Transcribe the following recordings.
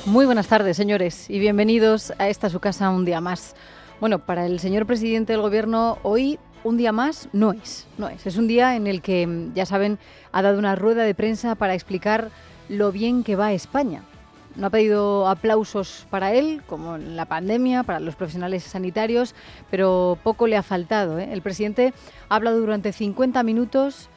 Muy buenas tardes, señores, y bienvenidos a esta su casa un día más. Bueno, para el señor presidente del gobierno, hoy un día más no es. Es un día en el que, ya saben, ha dado una rueda de prensa para explicar lo bien que va España. No ha pedido aplausos para él, como en la pandemia, para los profesionales sanitarios, pero poco le ha faltado, ¿eh? El presidente ha hablado durante 50 minutos,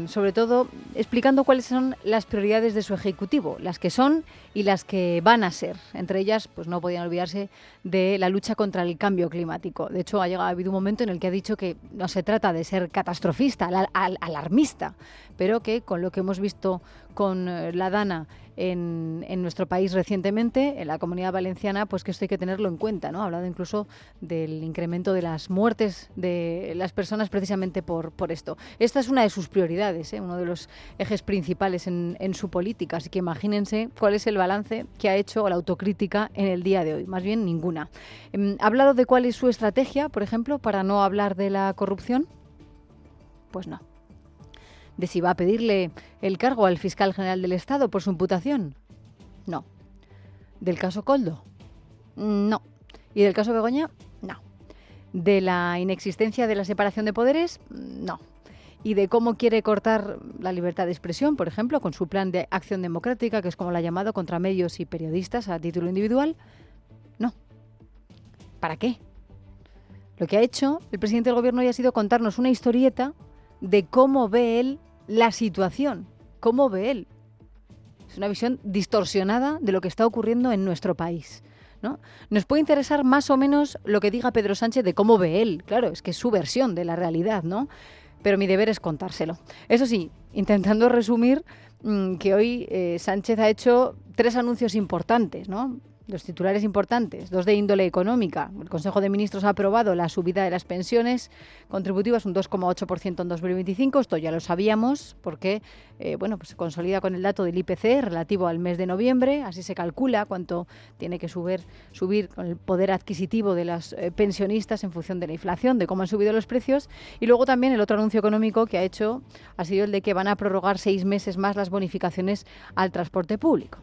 sobre todo explicando cuáles son las prioridades de su ejecutivo, las que son y las que van a ser. Entre ellas, pues no podían olvidarse de la lucha contra el cambio climático. De hecho, ha habido un momento en el que ha dicho que no se trata de ser catastrofista, alarmista, pero que con lo que hemos visto con la Dana en nuestro país recientemente, en la Comunidad Valenciana, pues que esto hay que tenerlo en cuenta, ¿no? Ha hablado incluso del incremento de las muertes de las personas precisamente por esto. Esta es una de sus prioridades, uno de los ejes principales en su política, así que imagínense cuál es el balance que ha hecho, o la autocrítica en el día de hoy. Más bien ninguna. ¿Ha hablado de cuál es su estrategia, por ejemplo, para no hablar de la corrupción? Pues no. ¿De si va a pedirle el cargo al fiscal general del Estado por su imputación? No. ¿Del caso Koldo? No. ¿Y del caso Begoña? No. ¿De la inexistencia de la separación de poderes? No. ¿Y de cómo quiere cortar la libertad de expresión, por ejemplo, con su plan de acción democrática, que es como lo ha llamado, contra medios y periodistas a título individual? No. ¿Para qué? Lo que ha hecho el presidente del gobierno ya ha sido contarnos una historieta de cómo ve él la situación, cómo ve él. Es una visión distorsionada de lo que está ocurriendo en nuestro país, ¿no? Nos puede interesar más o menos lo que diga Pedro Sánchez de cómo ve él. Claro, es que es su versión de la realidad, ¿no? Pero mi deber es contárselo. Eso sí, intentando resumir que hoy Sánchez ha hecho 3 anuncios importantes, ¿no? Los titulares importantes, 2 de índole económica. El Consejo de Ministros ha aprobado la subida de las pensiones contributivas un 2,8% en 2025. Esto ya lo sabíamos porque pues se consolida con el dato del IPC relativo al mes de noviembre. Así se calcula cuánto tiene que subir con el poder adquisitivo de las pensionistas en función de la inflación, de cómo han subido los precios. Y luego también el otro anuncio económico que ha hecho ha sido el de que van a prorrogar 6 meses más las bonificaciones al transporte público.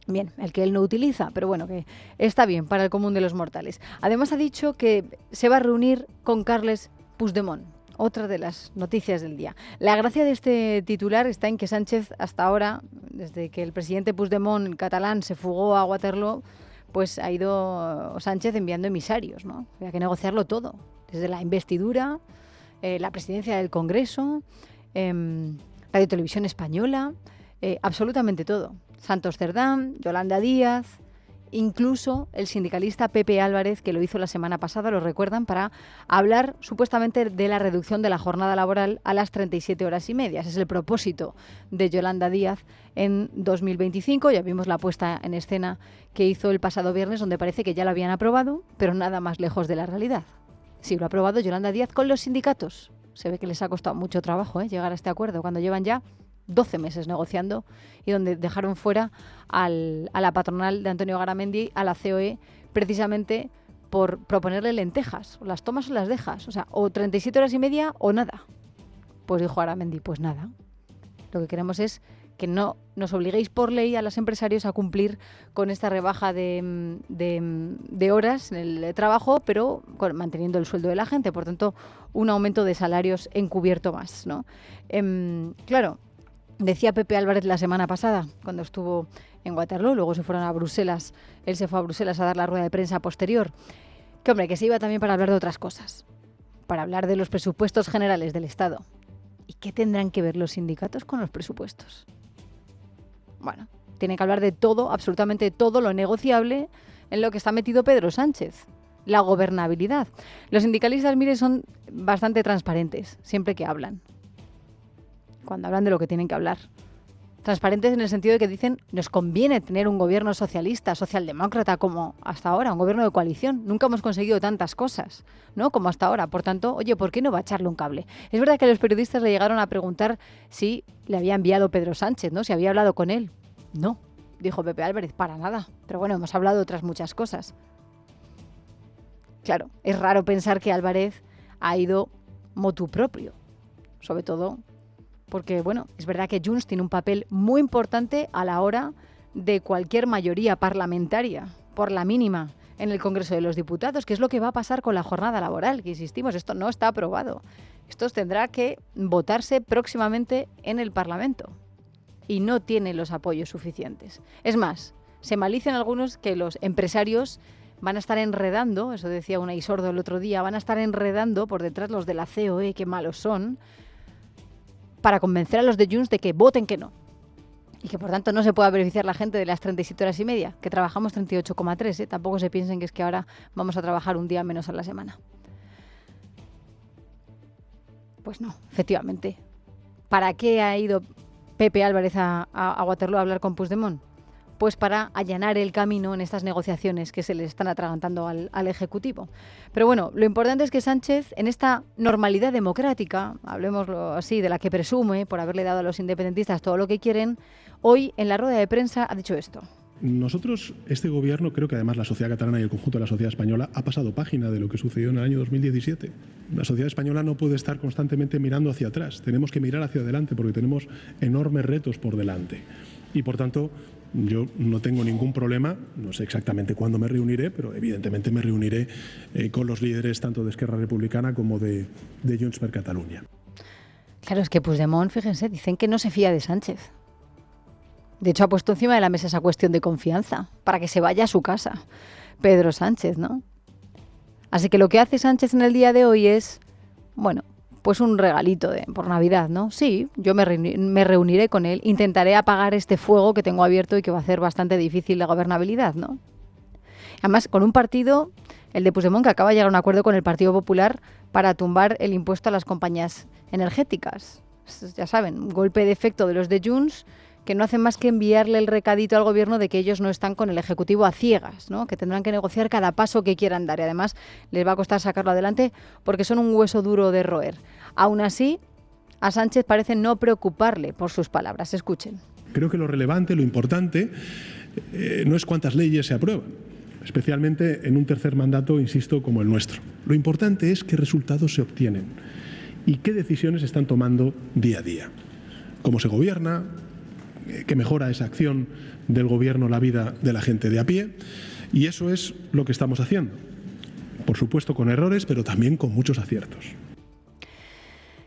Bien, el que él no utiliza, pero bueno, que está bien para el común de los mortales. Además ha dicho que se va a reunir con Carles Puigdemont, otra de las noticias del día. La gracia de este titular está en que Sánchez hasta ahora, desde que el presidente Puigdemont catalán se fugó a Waterloo, pues ha ido Sánchez enviando emisarios, ¿no? Había que negociarlo todo, desde la investidura, la presidencia del Congreso, Radio Televisión Española, absolutamente todo. Santos Cerdán, Yolanda Díaz, incluso el sindicalista Pepe Álvarez, que lo hizo la semana pasada, lo recuerdan, para hablar supuestamente de la reducción de la jornada laboral a las 37 horas y media. Ese es el propósito de Yolanda Díaz en 2025. Ya vimos la puesta en escena que hizo el pasado viernes, donde parece que ya lo habían aprobado, pero nada más lejos de la realidad. Sí, lo ha aprobado Yolanda Díaz con los sindicatos. Se ve que les ha costado mucho trabajo llegar a este acuerdo, cuando llevan ya 12 meses negociando y donde dejaron fuera a la patronal de Antonio Garamendi, a la COE, precisamente por proponerle lentejas. O las tomas o las dejas. O sea, o 37 horas y media o nada. Pues dijo Garamendi, pues nada. Lo que queremos es que no nos obliguéis por ley a los empresarios a cumplir con esta rebaja de horas en el trabajo, pero manteniendo el sueldo de la gente. Por tanto, un aumento de salarios encubierto más, ¿no? Claro. Decía Pepe Álvarez la semana pasada, cuando estuvo en Waterloo, luego se fueron a Bruselas, él se fue a Bruselas a dar la rueda de prensa posterior, que hombre, que se iba también para hablar de otras cosas, para hablar de los presupuestos generales del Estado. ¿Y qué tendrán que ver los sindicatos con los presupuestos? Bueno, tienen que hablar de todo, absolutamente todo lo negociable en lo que está metido Pedro Sánchez. La gobernabilidad. Los sindicalistas, mire, son bastante transparentes, siempre que hablan. Cuando hablan de lo que tienen que hablar. Transparentes en el sentido de que dicen, nos conviene tener un gobierno socialista, socialdemócrata, como hasta ahora, un gobierno de coalición. Nunca hemos conseguido tantas cosas, ¿no?, como hasta ahora. Por tanto, oye, ¿por qué no va a echarle un cable? Es verdad que los periodistas le llegaron a preguntar si le había enviado Pedro Sánchez, ¿no?, si había hablado con él. No, dijo Pepe Álvarez, para nada. Pero bueno, hemos hablado de otras muchas cosas. Claro, es raro pensar que Álvarez ha ido motu propio, sobre todo porque, bueno, es verdad que Junts tiene un papel muy importante a la hora de cualquier mayoría parlamentaria, por la mínima, en el Congreso de los Diputados, que es lo que va a pasar con la jornada laboral, que insistimos, esto no está aprobado. Esto tendrá que votarse próximamente en el Parlamento y no tiene los apoyos suficientes. Es más, se malician algunos que los empresarios van a estar enredando, eso decía Unai Sordo el otro día, van a estar enredando por detrás los de la COE, que malos son, para convencer a los de Junts de que voten que no. Y que por tanto no se pueda beneficiar la gente de las 37 horas y media, que trabajamos 38,3, Tampoco se piensen que es que ahora vamos a trabajar un día menos a la semana. Pues no, efectivamente. ¿Para qué ha ido Pepe Álvarez a Waterloo a hablar con Puigdemont? Pues para allanar el camino en estas negociaciones que se le están atragantando al Ejecutivo. Pero bueno, lo importante es que Sánchez, en esta normalidad democrática, hablemoslo así, de la que presume por haberle dado a los independentistas todo lo que quieren, hoy en la rueda de prensa ha dicho esto. Nosotros, este gobierno, creo que además la sociedad catalana y el conjunto de la sociedad española ha pasado página de lo que sucedió en el año 2017. La sociedad española no puede estar constantemente mirando hacia atrás, tenemos que mirar hacia adelante porque tenemos enormes retos por delante. Y por tanto, yo no tengo ningún problema, no sé exactamente cuándo me reuniré, pero evidentemente me reuniré con los líderes tanto de Esquerra Republicana como de Junts per Catalunya. Claro, es que Puigdemont, fíjense, dicen que no se fía de Sánchez. De hecho, ha puesto encima de la mesa esa cuestión de confianza para que se vaya a su casa Pedro Sánchez, ¿no? Así que lo que hace Sánchez en el día de hoy es, bueno, pues un regalito por Navidad, ¿no? Sí, yo me reuniré con él, intentaré apagar este fuego que tengo abierto y que va a hacer bastante difícil la gobernabilidad, ¿no? Además, con un partido, el de Puigdemont, que acaba de llegar a un acuerdo con el Partido Popular para tumbar el impuesto a las compañías energéticas. Ya saben, un golpe de efecto de los de Junts, que no hacen más que enviarle el recadito al gobierno de que ellos no están con el Ejecutivo a ciegas, ¿no? Que tendrán que negociar cada paso que quieran dar y además les va a costar sacarlo adelante porque son un hueso duro de roer. Aún así, a Sánchez parece no preocuparle por sus palabras. Escuchen. Creo que lo relevante, lo importante, no es cuántas leyes se aprueban, especialmente en un tercer mandato, insisto, como el nuestro. Lo importante es qué resultados se obtienen y qué decisiones se están tomando día a día. Cómo se gobierna, que mejora esa acción del gobierno la vida de la gente de a pie, y eso es lo que estamos haciendo. Por supuesto con errores, pero también con muchos aciertos.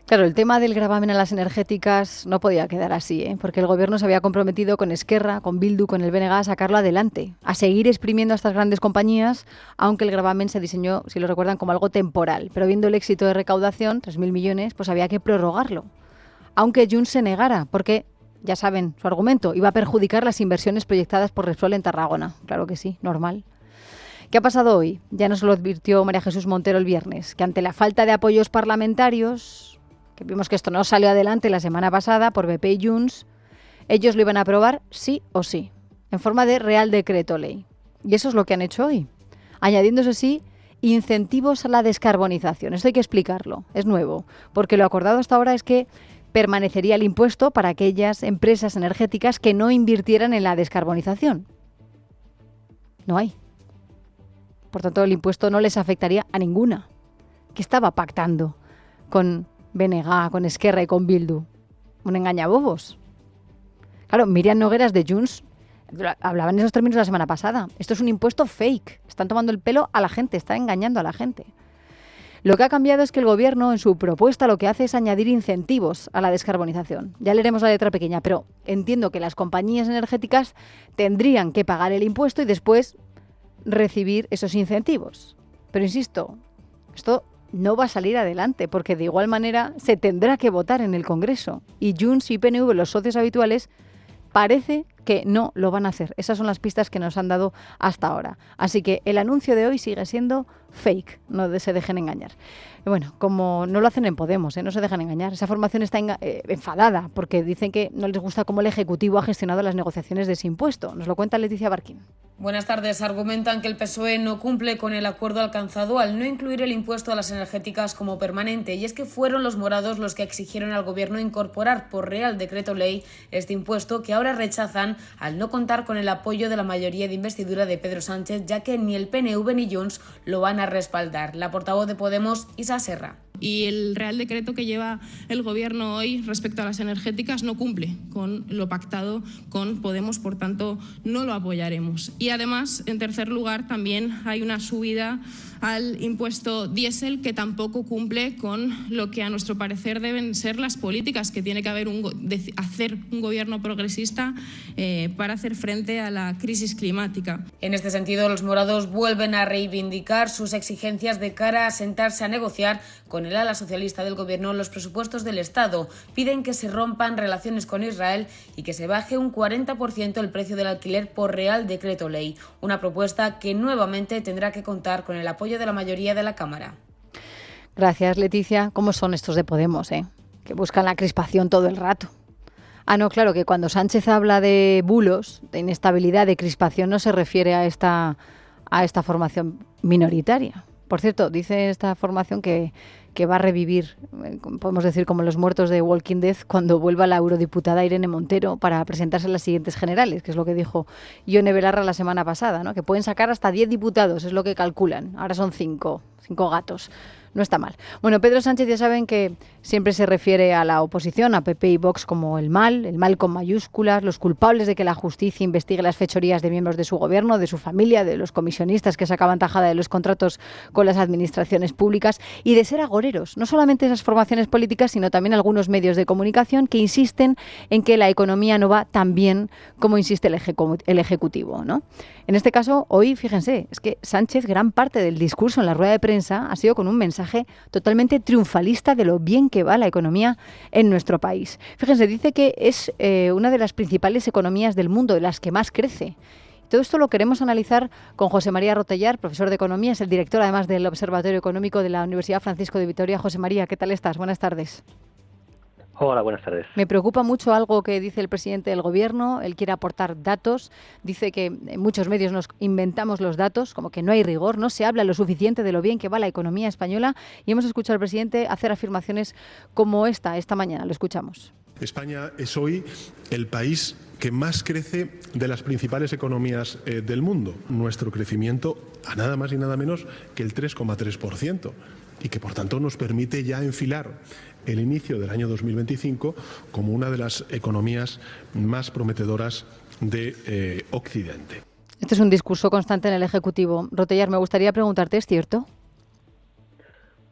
Claro, el tema del gravamen a las energéticas no podía quedar así, porque el gobierno se había comprometido con Esquerra, con Bildu, con el BNG a sacarlo adelante, a seguir exprimiendo a estas grandes compañías, aunque el gravamen se diseñó, si lo recuerdan, como algo temporal. Pero viendo el éxito de recaudación, 3.000 millones, pues había que prorrogarlo. Aunque Junts se negara, porque ya saben su argumento, iba a perjudicar las inversiones proyectadas por Repsol en Tarragona. Claro que sí, normal. ¿Qué ha pasado hoy? Ya nos lo advirtió María Jesús Montero el viernes, que ante la falta de apoyos parlamentarios, que vimos que esto no salió adelante la semana pasada por BP y Junts, ellos lo iban a aprobar sí o sí, en forma de Real Decreto Ley. Y eso es lo que han hecho hoy, añadiéndose sí incentivos a la descarbonización. Esto hay que explicarlo, es nuevo, porque lo acordado hasta ahora es que permanecería el impuesto para aquellas empresas energéticas que no invirtieran en la descarbonización. No hay. Por tanto, el impuesto no les afectaría a ninguna. ¿Qué estaba pactando con BNG, con Esquerra y con Bildu? Un engañabobos. Claro, Miriam Nogueras de Junts hablaba en esos términos la semana pasada. Esto es un impuesto fake. Están tomando el pelo a la gente, están engañando a la gente. Lo que ha cambiado es que el gobierno, en su propuesta, lo que hace es añadir incentivos a la descarbonización. Ya leeremos la letra pequeña, pero entiendo que las compañías energéticas tendrían que pagar el impuesto y después recibir esos incentivos. Pero insisto, esto no va a salir adelante porque de igual manera se tendrá que votar en el Congreso. Y Junts y PNV, los socios habituales, parece que no lo van a hacer. Esas son las pistas que nos han dado hasta ahora. Así que el anuncio de hoy sigue siendo fake, no se dejen engañar. Y bueno, como no lo hacen en Podemos, no se dejan engañar. Esa formación está enfadada porque dicen que no les gusta cómo el Ejecutivo ha gestionado las negociaciones de ese impuesto. Nos lo cuenta Leticia Barquín. Buenas tardes. Argumentan que el PSOE no cumple con el acuerdo alcanzado al no incluir el impuesto a las energéticas como permanente. Y es que fueron los morados los que exigieron al Gobierno incorporar por Real Decreto Ley este impuesto, que ahora rechazan al no contar con el apoyo de la mayoría de investidura de Pedro Sánchez, ya que ni el PNV ni Junts lo van a respaldar. La portavoz de Podemos, Isa Serra. Y el Real Decreto que lleva el Gobierno hoy respecto a las energéticas no cumple con lo pactado con Podemos, por tanto no lo apoyaremos. Y además, en tercer lugar, también hay una subida al impuesto diésel que tampoco cumple con lo que a nuestro parecer deben ser las políticas que tiene que hacer un gobierno progresista para hacer frente a la crisis climática. En este sentido, los morados vuelven a reivindicar sus exigencias de cara a sentarse a negociar con el ala socialista del gobierno los presupuestos del Estado. Piden que se rompan relaciones con Israel y que se baje un 40% el precio del alquiler por Real Decreto Ley, una propuesta que nuevamente tendrá que contar con el apoyo de la mayoría de la Cámara. Gracias, Leticia. ¿Cómo son estos de Podemos, que buscan la crispación todo el rato? Ah, no, claro, que cuando Sánchez habla de bulos, de inestabilidad, de crispación, no se refiere a esta formación minoritaria. Por cierto, dice esta formación que va a revivir, podemos decir, como los muertos de Walking Dead, cuando vuelva la eurodiputada Irene Montero para presentarse en las siguientes generales, que es lo que dijo Ione Belarra la semana pasada, ¿no? Que pueden sacar hasta 10 diputados, es lo que calculan. Ahora son 5 gatos. No está mal. Bueno, Pedro Sánchez ya saben que siempre se refiere a la oposición, a PP y Vox, como el mal con mayúsculas, los culpables de que la justicia investigue las fechorías de miembros de su gobierno, de su familia, de los comisionistas que sacaban tajada de los contratos con las administraciones públicas y de ser agoreros. No solamente esas formaciones políticas, sino también algunos medios de comunicación que insisten en que la economía no va tan bien como insiste el Ejecutivo, ¿no? En este caso, hoy, fíjense, es que Sánchez, gran parte del discurso en la rueda de prensa ha sido con un mensaje totalmente triunfalista de lo bien que va la economía en nuestro país. Fíjense, dice que es una de las principales economías del mundo, de las que más crece. Todo esto lo queremos analizar con José María Rotellar, profesor de Economía, es el director además del Observatorio Económico de la Universidad Francisco de Vitoria. José María, ¿qué tal estás? Buenas tardes. Hola, buenas tardes. Me preocupa mucho algo que dice el presidente del Gobierno. Él quiere aportar datos. Dice que en muchos medios nos inventamos los datos, como que no hay rigor, no se habla lo suficiente de lo bien que va la economía española. Y hemos escuchado al presidente hacer afirmaciones como esta mañana. Lo escuchamos. España es hoy el país que más crece de las principales economías del mundo. Nuestro crecimiento a nada más y nada menos que el 3,3%. Y que por tanto nos permite ya enfilar el inicio del año 2025 como una de las economías más prometedoras de Occidente. Este es un discurso constante en el Ejecutivo. Rotellar, me gustaría preguntarte, ¿es cierto?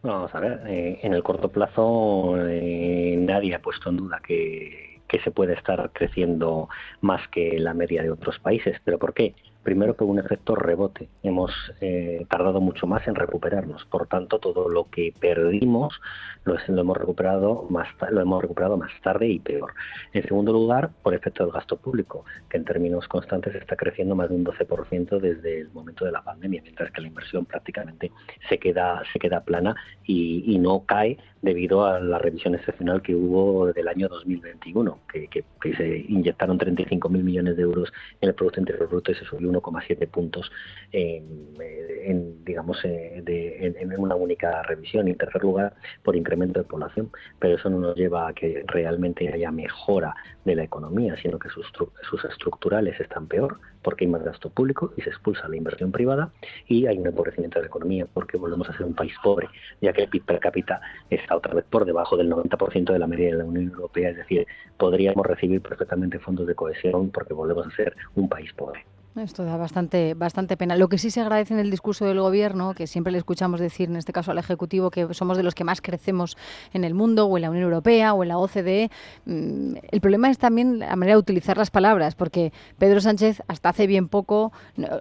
Vamos a ver, en el corto plazo nadie ha puesto en duda que se puede estar creciendo más que la media de otros países. ¿Pero por qué? Primero, por un efecto rebote. Hemos tardado mucho más en recuperarnos. Por tanto, todo lo que perdimos lo hemos recuperado más tarde y peor. En segundo lugar, por efecto del gasto público, que en términos constantes está creciendo más de un 12% desde el momento de la pandemia, mientras que la inversión prácticamente se queda plana y no cae debido a la revisión excepcional que hubo del año 2021, que se inyectaron 35.000 millones de euros en el Producto Interior Bruto y se subió 1,7 puntos en una única revisión. Y en tercer lugar, por incremento de población, pero eso no nos lleva a que realmente haya mejora de la economía, sino que sus estructurales están peor, porque hay más gasto público y se expulsa la inversión privada y hay un empobrecimiento de la economía, porque volvemos a ser un país pobre, ya que el PIB per cápita está otra vez por debajo del 90% de la media de la Unión Europea, es decir, podríamos recibir perfectamente fondos de cohesión porque volvemos a ser un país pobre. Esto da bastante pena. Lo que sí se agradece en el discurso del Gobierno, que siempre le escuchamos decir, en este caso al Ejecutivo, que somos de los que más crecemos en el mundo, o en la Unión Europea, o en la OCDE. El problema es también la manera de utilizar las palabras, porque Pedro Sánchez, hasta hace bien poco,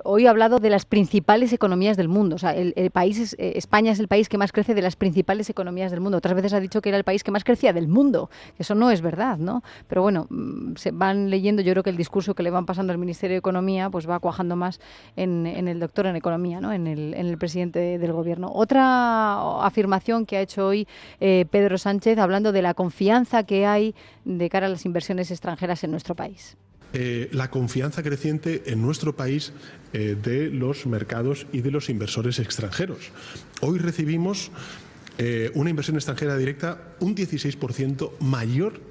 hoy ha hablado de las principales economías del mundo. O sea, España es el país que más crece de las principales economías del mundo. Otras veces ha dicho que era el país que más crecía del mundo. Eso no es verdad, ¿no? Pero bueno, se van leyendo, yo creo que el discurso que le van pasando al Ministerio de Economía, pues va cuajando más en el doctor en Economía, ¿no? en el presidente del Gobierno. Otra afirmación que ha hecho hoy Pedro Sánchez, hablando de la confianza que hay de cara a las inversiones extranjeras en nuestro país. La confianza creciente en nuestro país de los mercados y de los inversores extranjeros. Hoy recibimos una inversión extranjera directa un 16% mayor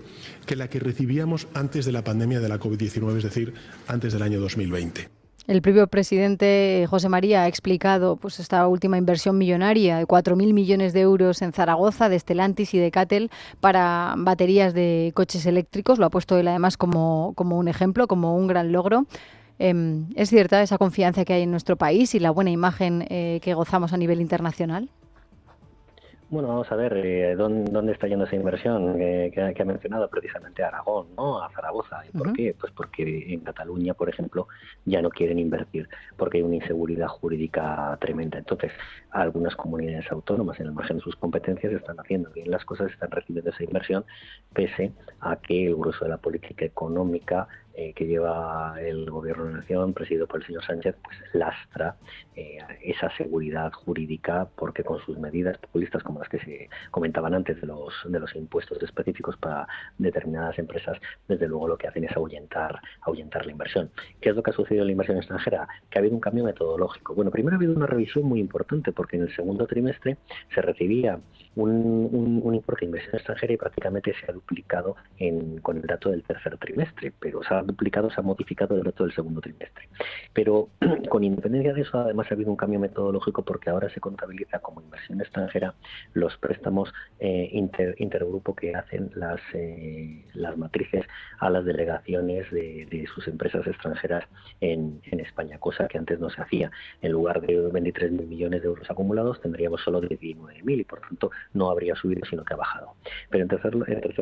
que la que recibíamos antes de la pandemia de la COVID-19, es decir, antes del año 2020. El propio presidente José María ha explicado pues esta última inversión millonaria de 4.000 millones de euros en Zaragoza, de Stellantis y de Cattel, para baterías de coches eléctricos. Lo ha puesto él además como un ejemplo, como un gran logro. ¿Es cierta esa confianza que hay en nuestro país y la buena imagen que gozamos a nivel internacional? Bueno, vamos a ver dónde está yendo esa inversión que ha mencionado precisamente a Aragón, ¿no? A Zaragoza. ¿Y por qué? Pues porque en Cataluña, por ejemplo, ya no quieren invertir porque hay una inseguridad jurídica tremenda. Entonces, algunas comunidades autónomas, en el margen de sus competencias, están haciendo bien las cosas, están recibiendo esa inversión, pese a que el grueso de la política económica que lleva el Gobierno de la Nación, presidido por el señor Sánchez, pues lastra esa seguridad jurídica, porque con sus medidas populistas, como las que se comentaban antes de los impuestos específicos para determinadas empresas, desde luego lo que hacen es ahuyentar la inversión. ¿Qué es lo que ha sucedido en la inversión extranjera? Que ha habido un cambio metodológico. Bueno, primero ha habido una revisión muy importante, porque en el segundo trimestre se recibía un importe de inversión extranjera y prácticamente se ha duplicado con el dato del tercer trimestre, pero se ha duplicado, se ha modificado el dato del segundo trimestre. Pero con independencia de eso, además ha habido un cambio metodológico, porque ahora se contabiliza como inversión extranjera los préstamos intergrupo que hacen las matrices a las delegaciones de sus empresas extranjeras en España, cosa que antes no se hacía. En lugar de 23.000 millones de euros acumulados, tendríamos solo 19.000 y por tanto no habría subido, sino que ha bajado. Pero en tercer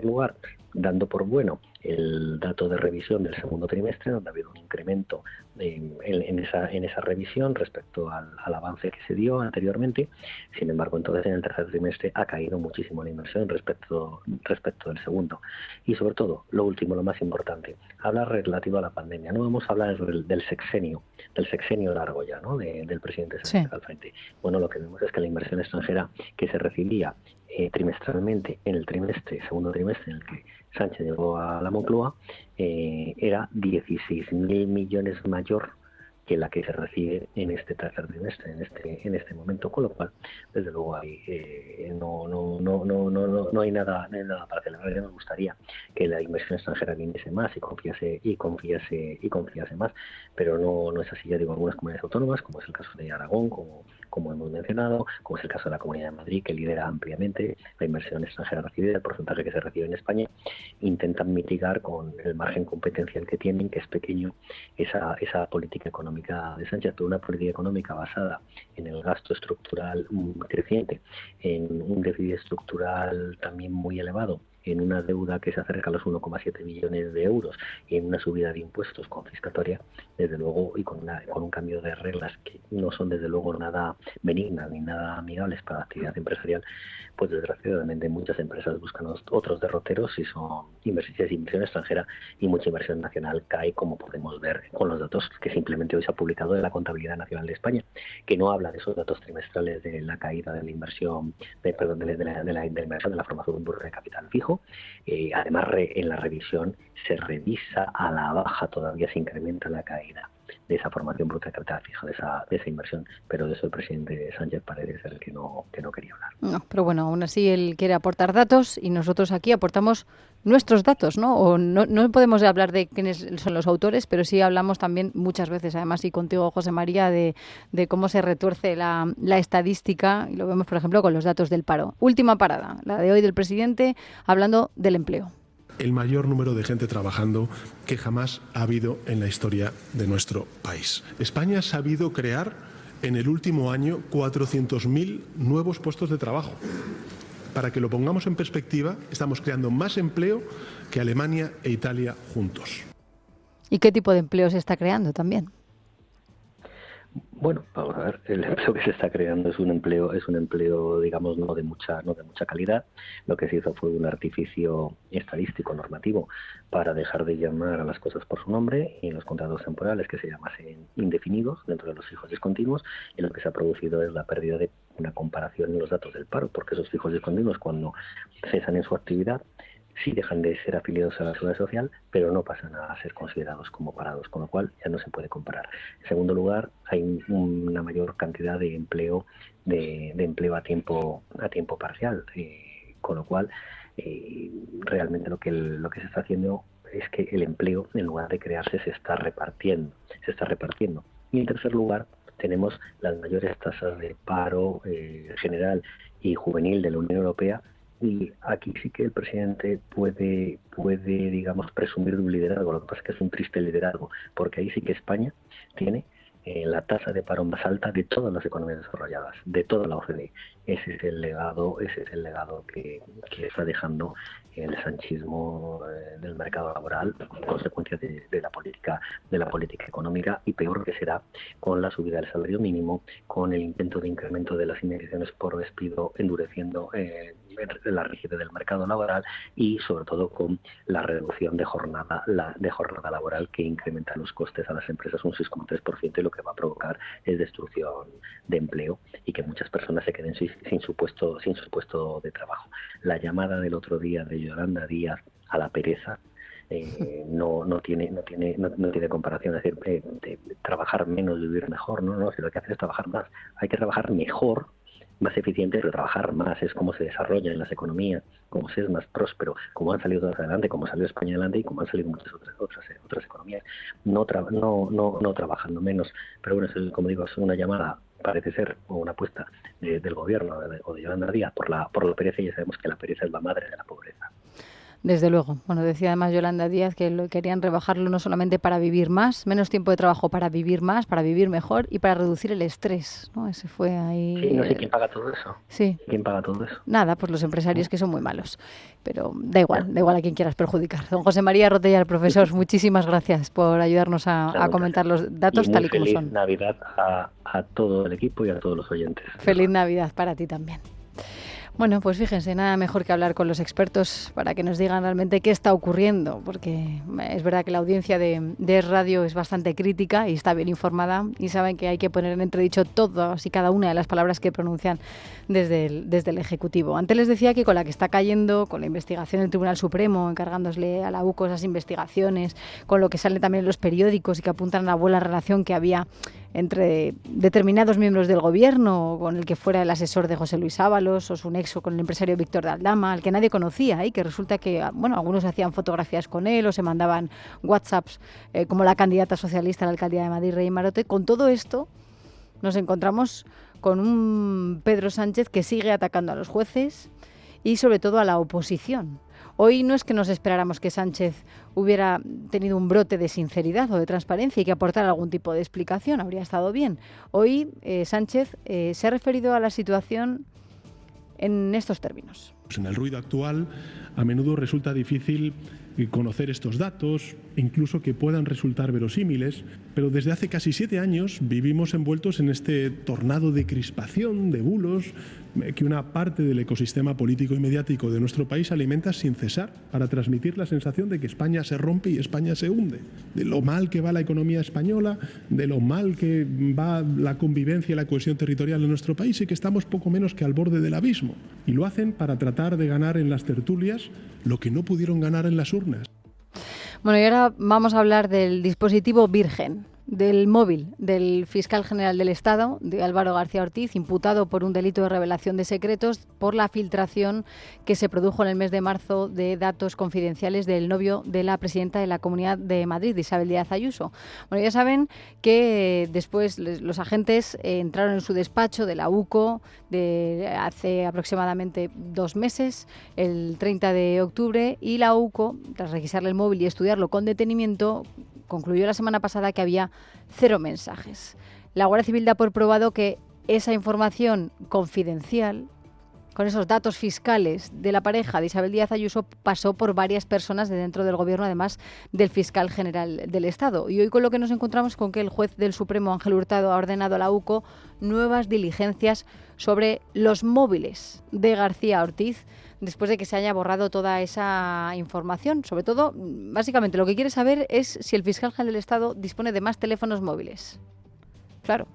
lugar, dando por bueno el dato de revisión del segundo trimestre, donde ha habido un incremento en esa revisión respecto al avance que se dio anteriormente. Sin embargo, entonces en el tercer trimestre ha caído muchísimo la inversión respecto del segundo. Y sobre todo, lo último, lo más importante, habla relativo a la pandemia. No vamos a hablar del sexenio largo ya, ¿no? Del presidente Sánchez al frente. Bueno, lo que vemos es que la inversión extranjera que se recibía trimestralmente en el segundo trimestre en el que Sánchez llegó a la Moncloa, era 16.000 millones mayor que la que se recibe en este tercer trimestre, en este momento, con lo cual, desde luego, no hay nada para celebrar. Ya nos gustaría que la inversión extranjera viniese más y confiase más, pero no es así. Ya digo, algunas comunidades autónomas, como es el caso de Aragón, como hemos mencionado, como es el caso de la Comunidad de Madrid, que lidera ampliamente la inversión extranjera recibida, el porcentaje que se recibe en España, intentan mitigar con el margen competencial que tienen, que es pequeño, esa política económica de Sánchez, toda una política económica basada en el gasto estructural creciente, en un déficit estructural también muy elevado, en una deuda que se acerca a los 1,7 billones de euros y en una subida de impuestos confiscatoria, desde luego, y con un cambio de reglas que no son desde luego nada benignas ni nada amigables para la actividad empresarial, pues desgraciadamente muchas empresas buscan otros derroteros y son inversión extranjera, y mucha inversión nacional cae, como podemos ver con los datos que simplemente hoy se ha publicado de la Contabilidad Nacional de España, que no habla de esos datos trimestrales de la caída de la inversión, de la inversión de la formación de un burro de capital fijo. Además, en la revisión se revisa a la baja, todavía se incrementa la caída de esa formación bruta de capital fijo, de esa inversión, pero de eso el presidente Sánchez parece ser que no quería hablar. No, pero bueno, aún así él quiere aportar datos y nosotros aquí aportamos nuestros datos, ¿no? O no podemos hablar de quiénes son los autores, pero sí hablamos también muchas veces, además, y contigo, José María, de cómo se retuerce la estadística, y lo vemos, por ejemplo, con los datos del paro. Última parada, la de hoy del presidente, hablando del empleo. El mayor número de gente trabajando que jamás ha habido en la historia de nuestro país. España ha sabido crear en el último año 400.000 nuevos puestos de trabajo. Para que lo pongamos en perspectiva, estamos creando más empleo que Alemania e Italia juntos. ¿Y qué tipo de empleo se está creando también? Bueno, vamos a ver, el empleo que se está creando es un empleo, digamos, no de mucha calidad. Lo que se hizo fue un artificio estadístico normativo para dejar de llamar a las cosas por su nombre, y en los contratos temporales que se llamasen indefinidos dentro de los fijos discontinuos, y lo que se ha producido es la pérdida de una comparación en los datos del paro, porque esos fijos discontinuos, cuando cesan en su actividad, sí dejan de ser afiliados a la Seguridad Social, pero no pasan a ser considerados como parados, con lo cual ya no se puede comparar. En segundo lugar, hay una mayor cantidad de empleo a tiempo parcial, con lo cual realmente lo que se está haciendo es que el empleo, en lugar de crearse, se está repartiendo. Y en tercer lugar, tenemos las mayores tasas de paro general y juvenil de la Unión Europea, y aquí sí que el presidente puede, digamos, presumir de un liderazgo. Lo que pasa es que es un triste liderazgo, porque ahí sí que España tiene la tasa de paro más alta de todas las economías desarrolladas, de toda la OCDE. Ese es el legado que está dejando el sanchismo del mercado laboral, en consecuencia de la política económica, y peor que será con la subida del salario mínimo, con el intento de incremento de las indemnizaciones por despido, endureciendo la rigidez del mercado laboral, y sobre todo con la reducción de jornada laboral, que incrementa los costes a las empresas un 6,3%, y lo que va a provocar es destrucción de empleo y que muchas personas se queden sin su puesto de trabajo. La llamada del otro día de Yolanda Díaz a la pereza no tiene comparación. Es decir, de trabajar menos, vivir mejor, no, si lo que hace es trabajar más. Hay que trabajar mejor, más eficiente, pero trabajar más. Es como se desarrolla en las economías, como se es más próspero, como han salido todas adelante, como salió España adelante y como han salido muchas otras economías, no trabajando menos. Pero bueno, eso, como digo, es una llamada, parece ser, o una apuesta del gobierno o de Yolanda Díaz por la pereza, y ya sabemos que la pereza es la madre de la pobreza. Desde luego. Bueno, decía además Yolanda Díaz que querían rebajarlo no solamente para vivir más, menos tiempo de trabajo, para vivir más, para vivir mejor y para reducir el estrés, ¿no? Ese fue ahí. Sí, no sé quién paga todo eso. Sí. ¿Quién paga todo eso? Nada, pues los empresarios, que son muy malos. Pero da igual a quien quieras perjudicar. Don José María Rotellar, profesor, muchísimas gracias por ayudarnos a comentar los datos tal y como son. Feliz Navidad a todo el equipo y a todos los oyentes. Feliz Navidad para ti también. Bueno, pues fíjense, nada mejor que hablar con los expertos para que nos digan realmente qué está ocurriendo, porque es verdad que la audiencia de Es Radio es bastante crítica y está bien informada, y saben que hay que poner en entredicho todas y cada una de las palabras que pronuncian desde el Ejecutivo. Antes les decía que con la que está cayendo, con la investigación del Tribunal Supremo, encargándosle a la UCO esas investigaciones, con lo que sale también en los periódicos y que apuntan a la buena relación que había entre determinados miembros del gobierno, con el que fuera el asesor de José Luis Ábalos, o su nexo con el empresario Víctor de Aldama, al que nadie conocía, y que resulta que, bueno, algunos hacían fotografías con él o se mandaban WhatsApps, como la candidata socialista a la alcaldía de Madrid, Rey Marote. Con todo esto nos encontramos con un Pedro Sánchez que sigue atacando a los jueces y sobre todo a la oposición. Hoy no es que nos esperáramos que Sánchez hubiera tenido un brote de sinceridad o de transparencia y que aportara algún tipo de explicación, habría estado bien. Hoy Sánchez se ha referido a la situación en estos términos. En el ruido actual, a menudo resulta difícil conocer estos datos, incluso que puedan resultar verosímiles, pero desde hace casi 7 años vivimos envueltos en este tornado de crispación, de bulos, que una parte del ecosistema político y mediático de nuestro país alimenta sin cesar para transmitir la sensación de que España se rompe y España se hunde, de lo mal que va la economía española, de lo mal que va la convivencia y la cohesión territorial en nuestro país, y que estamos poco menos que al borde del abismo. Y lo hacen para tratar de ganar en las tertulias lo que no pudieron ganar en las urnas. Bueno, y ahora vamos a hablar del dispositivo virgen, del móvil del fiscal general del Estado, de Álvaro García Ortiz, imputado por un delito de revelación de secretos por la filtración que se produjo en el mes de marzo de datos confidenciales del novio de la presidenta de la Comunidad de Madrid, Isabel Díaz Ayuso. Bueno, ya saben que después los agentes entraron en su despacho de la UCO hace aproximadamente 2 meses, el 30 de octubre, y la UCO, tras requisarle el móvil y estudiarlo con detenimiento, concluyó la semana pasada que había 0 mensajes. La Guardia Civil da por probado que esa información confidencial, con esos datos fiscales de la pareja de Isabel Díaz Ayuso, pasó por varias personas de dentro del Gobierno, además del fiscal general del Estado. Y hoy con lo que nos encontramos con que el juez del Supremo, Ángel Hurtado, ha ordenado a la UCO nuevas diligencias sobre los móviles de García Ortiz, después de que se haya borrado toda esa información. Sobre todo, básicamente, lo que quiere saber es si el fiscal general del Estado dispone de más teléfonos móviles. Claro,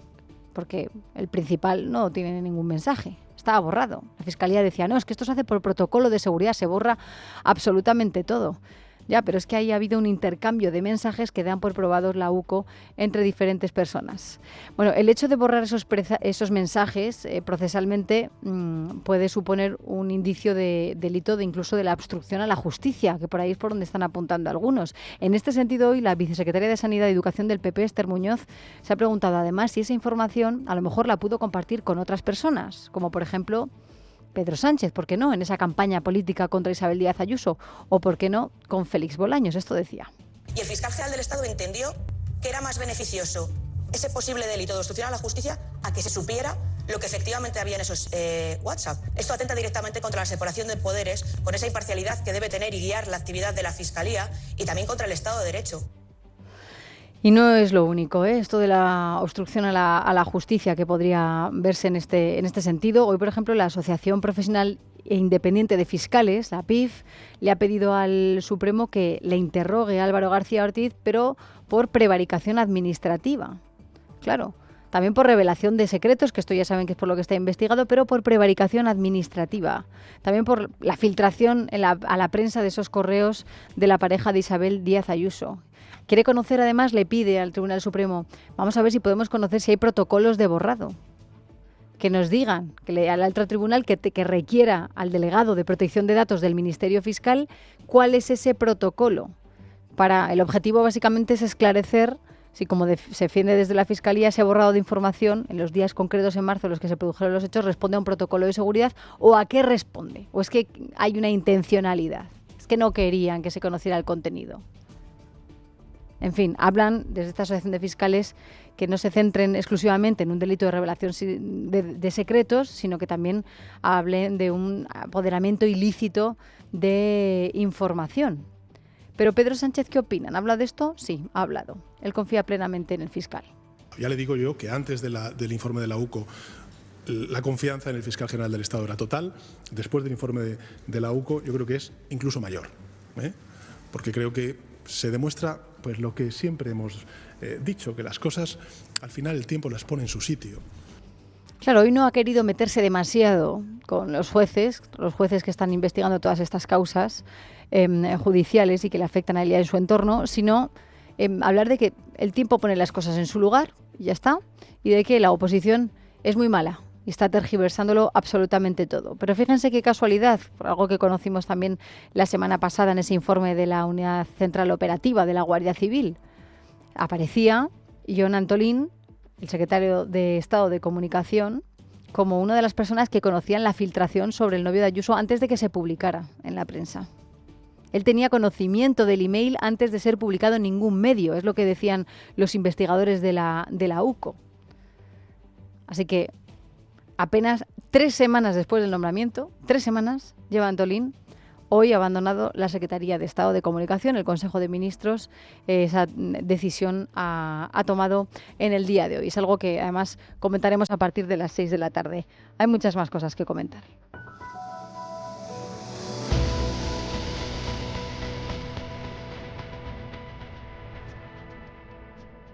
porque el principal no tiene ningún mensaje, estaba borrado. La Fiscalía decía, no, es que esto se hace por protocolo de seguridad, se borra absolutamente todo. Ya, pero es que ahí ha habido un intercambio de mensajes que dan por probados la UCO entre diferentes personas. Bueno, el hecho de borrar esos mensajes procesalmente puede suponer un indicio de delito de incluso de la obstrucción a la justicia, que por ahí es por donde están apuntando algunos. En este sentido, hoy la vicesecretaria de Sanidad y Educación del PP, Esther Muñoz, se ha preguntado además si esa información a lo mejor la pudo compartir con otras personas, como por ejemplo Pedro Sánchez, ¿por qué no?, en esa campaña política contra Isabel Díaz Ayuso, o ¿por qué no?, con Félix Bolaños. Esto decía. Y el fiscal general del Estado entendió que era más beneficioso ese posible delito de obstrucción a la justicia a que se supiera lo que efectivamente había en esos WhatsApp. Esto atenta directamente contra la separación de poderes, con esa imparcialidad que debe tener y guiar la actividad de la Fiscalía, y también contra el Estado de Derecho. Y no es lo único, esto de la obstrucción a la justicia que podría verse en este sentido. Hoy, por ejemplo, la Asociación Profesional e Independiente de Fiscales, la APIF, le ha pedido al Supremo que le interrogue a Álvaro García Ortiz, pero por prevaricación administrativa. Claro, también por revelación de secretos, que esto ya saben que es por lo que está investigado, pero por prevaricación administrativa. También por la filtración a la prensa de esos correos de la pareja de Isabel Díaz Ayuso. Quiere conocer, además, le pide al Tribunal Supremo, vamos a ver si podemos conocer si hay protocolos de borrado. Que nos digan, al alto tribunal que requiera al delegado de protección de datos del Ministerio Fiscal cuál es ese protocolo. El objetivo básicamente es esclarecer si, como se defiende desde la Fiscalía, ese borrado de información en los días concretos en marzo en los que se produjeron los hechos responde a un protocolo de seguridad o a qué responde. O es que hay una intencionalidad. Es que no querían que se conociera el contenido. En fin, hablan desde esta asociación de fiscales que no se centren exclusivamente en un delito de revelación de secretos, sino que también hablen de un apoderamiento ilícito de información. Pero Pedro Sánchez, ¿qué opinan? ¿Ha hablado de esto? Sí, ha hablado. Él confía plenamente en el fiscal. Ya le digo yo que antes del informe de la UCO, la confianza en el fiscal general del Estado era total. Después del informe de la UCO, yo creo que es incluso mayor, porque creo que se demuestra pues lo que siempre hemos dicho, que las cosas al final el tiempo las pone en su sitio. Claro, hoy no ha querido meterse demasiado con los jueces que están investigando todas estas causas judiciales y que le afectan a él y a su entorno, sino hablar de que el tiempo pone las cosas en su lugar, y ya está, y de que la oposición es muy mala y está tergiversándolo absolutamente todo. Pero fíjense qué casualidad, por algo que conocimos también la semana pasada en ese informe de la Unidad Central Operativa de la Guardia Civil. Aparecía Jon Antolín, el secretario de Estado de Comunicación, como una de las personas que conocían la filtración sobre el novio de Ayuso antes de que se publicara en la prensa. Él tenía conocimiento del email antes de ser publicado en ningún medio, es lo que decían los investigadores de la UCO. Así que apenas 3 semanas después del nombramiento, 3 semanas lleva Antolín, hoy ha abandonado la Secretaría de Estado de Comunicación. El Consejo de Ministros esa decisión ha tomado en el día de hoy. Es algo que además comentaremos a partir de las 6 de la tarde. Hay muchas más cosas que comentar.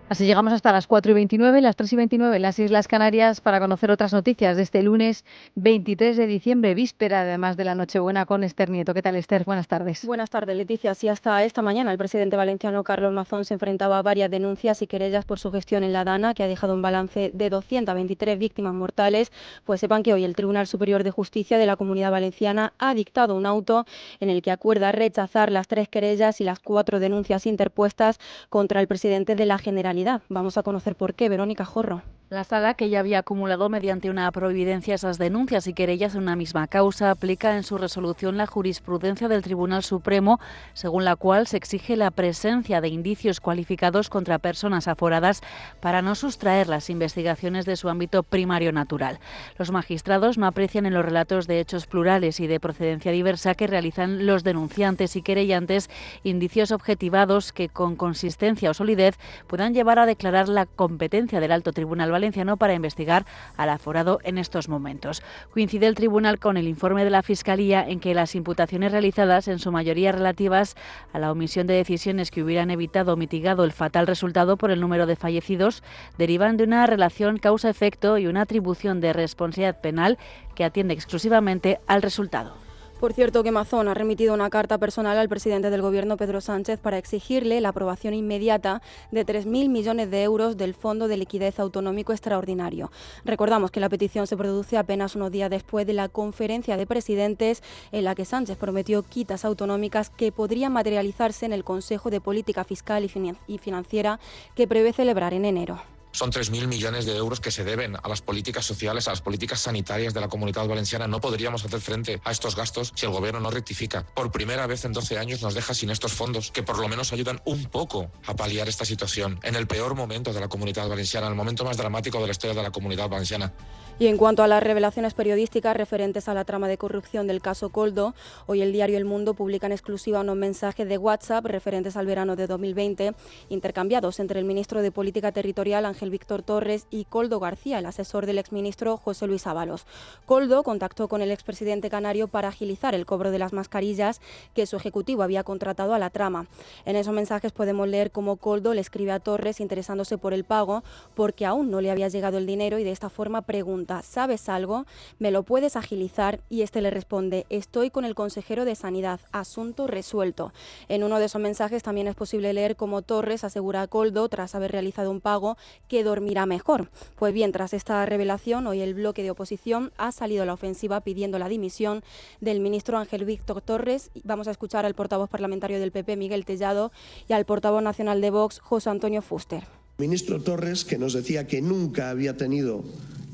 Así llegamos hasta las 4:29, las 3:29 en las Islas Canarias para conocer otras noticias de este lunes 23 de diciembre, víspera además de la Nochebuena, con Esther Nieto. ¿Qué tal, Esther? Buenas tardes. Buenas tardes, Leticia. Sí, hasta esta mañana el presidente valenciano Carlos Mazón se enfrentaba a varias denuncias y querellas por su gestión en la Dana, que ha dejado un balance de 223 víctimas mortales. Pues sepan que hoy el Tribunal Superior de Justicia de la Comunidad Valenciana ha dictado un auto en el que acuerda rechazar las 3 querellas y las 4 denuncias interpuestas contra el presidente de la Generalidad. Vamos a conocer por qué. Verónica Jorro. La Sala, que ya había acumulado mediante una providencia esas denuncias y querellas en una misma causa, aplica en su resolución la jurisprudencia del Tribunal Supremo, según la cual se exige la presencia de indicios cualificados contra personas aforadas para no sustraer las investigaciones de su ámbito primario natural. Los magistrados no aprecian en los relatos de hechos plurales y de procedencia diversa que realizan los denunciantes y querellantes indicios objetivados que, con consistencia o solidez, puedan llevar a declarar la competencia del Alto Tribunal Valenciano para investigar al aforado en estos momentos. Coincide el tribunal con el informe de la Fiscalía en que las imputaciones realizadas, en su mayoría relativas a la omisión de decisiones que hubieran evitado o mitigado el fatal resultado por el número de fallecidos, derivan de una relación causa-efecto y una atribución de responsabilidad penal que atiende exclusivamente al resultado. Por cierto, que Mazón ha remitido una carta personal al presidente del Gobierno, Pedro Sánchez, para exigirle la aprobación inmediata de 3.000 millones de euros del Fondo de Liquidez Autonómico Extraordinario. Recordamos que la petición se produce apenas unos días después de la conferencia de presidentes en la que Sánchez prometió quitas autonómicas que podrían materializarse en el Consejo de Política Fiscal y Financiera que prevé celebrar en enero. Son 3.000 millones de euros que se deben a las políticas sociales, a las políticas sanitarias de la Comunidad Valenciana. No podríamos hacer frente a estos gastos si el Gobierno no rectifica. Por primera vez en 12 años nos deja sin estos fondos, que por lo menos ayudan un poco a paliar esta situación, en el peor momento de la Comunidad Valenciana, el momento más dramático de la historia de la Comunidad Valenciana. Y en cuanto a las revelaciones periodísticas referentes a la trama de corrupción del caso Koldo, hoy el diario El Mundo publica en exclusiva unos mensajes de WhatsApp referentes al verano de 2020, intercambiados entre el ministro de Política Territorial, Ángel Víctor Torres, y Koldo García, el asesor del exministro José Luis Ábalos. Koldo contactó con el expresidente canario para agilizar el cobro de las mascarillas que su ejecutivo había contratado a la trama. En esos mensajes podemos leer cómo Koldo le escribe a Torres interesándose por el pago porque aún no le había llegado el dinero y de esta forma pregunta: ¿sabes algo? ¿Me lo puedes agilizar? Y este le responde: estoy con el consejero de Sanidad, asunto resuelto. En uno de esos mensajes también es posible leer cómo Torres asegura a Koldo, tras haber realizado un pago, que dormirá mejor. Pues bien, tras esta revelación, hoy el bloque de oposición ha salido a la ofensiva pidiendo la dimisión del ministro Ángel Víctor Torres. Vamos a escuchar al portavoz parlamentario del PP, Miguel Tellado, y al portavoz nacional de Vox, José Antonio Fuster. Ministro Torres, que nos decía que nunca había tenido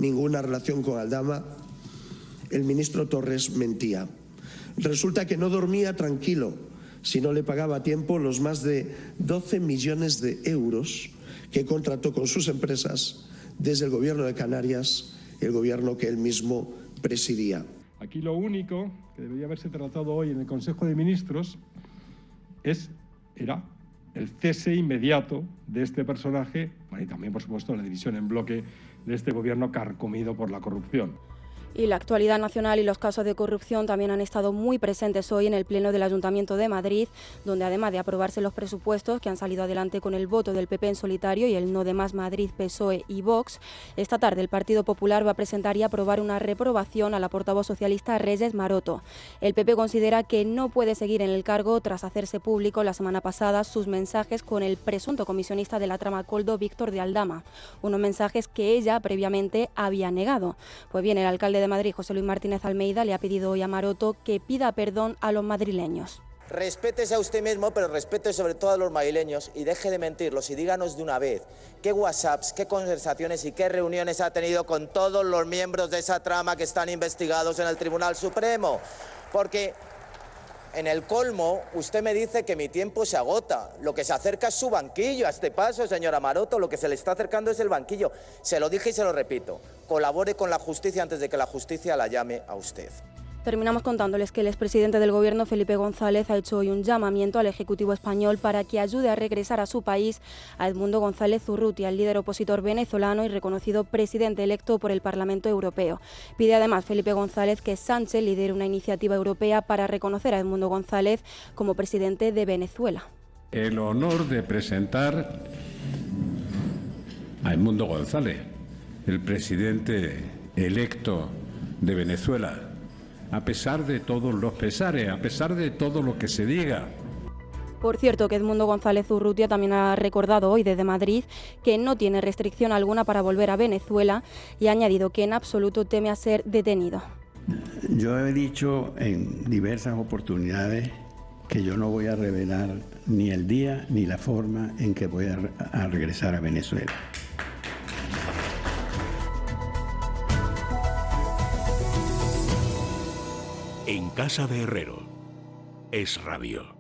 ninguna relación con Aldama, el ministro Torres mentía. Resulta que no dormía tranquilo si no le pagaba a tiempo los más de 12 millones de euros que contrató con sus empresas desde el Gobierno de Canarias, el gobierno que él mismo presidía. Aquí lo único que debería haberse tratado hoy en el Consejo de Ministros era el cese inmediato de este personaje, y también, por supuesto, la división en bloque de este gobierno carcomido por la corrupción. Y la actualidad nacional y los casos de corrupción también han estado muy presentes hoy en el Pleno del Ayuntamiento de Madrid, donde además de aprobarse los presupuestos que han salido adelante con el voto del PP en solitario y el No de Más Madrid, PSOE y Vox, esta tarde el Partido Popular va a presentar y aprobar una reprobación a la portavoz socialista Reyes Maroto. El PP considera que no puede seguir en el cargo tras hacerse público la semana pasada sus mensajes con el presunto comisionista de la trama Koldo, Víctor de Aldama, unos mensajes que ella previamente había negado. Pues bien, el alcalde de Madrid, José Luis Martínez Almeida, le ha pedido hoy a Maroto que pida perdón a los madrileños. Respétese a usted mismo, pero respete sobre todo a los madrileños y deje de mentirlos y díganos de una vez qué WhatsApps, qué conversaciones y qué reuniones ha tenido con todos los miembros de esa trama que están investigados en el Tribunal Supremo. Porque en el colmo usted me dice que mi tiempo se agota. Lo que se acerca es su banquillo. A este paso, señora Maroto, lo que se le está acercando es el banquillo. Se lo dije y se lo repito. Colabore con la justicia antes de que la justicia la llame a usted. Terminamos contándoles que el expresidente del Gobierno, Felipe González, ha hecho hoy un llamamiento al Ejecutivo español para que ayude a regresar a su país a Edmundo González Urrutia, el líder opositor venezolano y reconocido presidente electo por el Parlamento Europeo. Pide además Felipe González que Sánchez lidere una iniciativa europea para reconocer a Edmundo González como presidente de Venezuela. El honor de presentar a Edmundo González, el presidente electo de Venezuela. A pesar de todos los pesares, a pesar de todo lo que se diga. Por cierto, que Edmundo González Urrutia también ha recordado hoy desde Madrid que no tiene restricción alguna para volver a Venezuela y ha añadido que en absoluto teme a ser detenido. Yo he dicho en diversas oportunidades que yo no voy a revelar ni el día ni la forma en que voy a regresar a Venezuela. En casa de Herrero, Es Radio.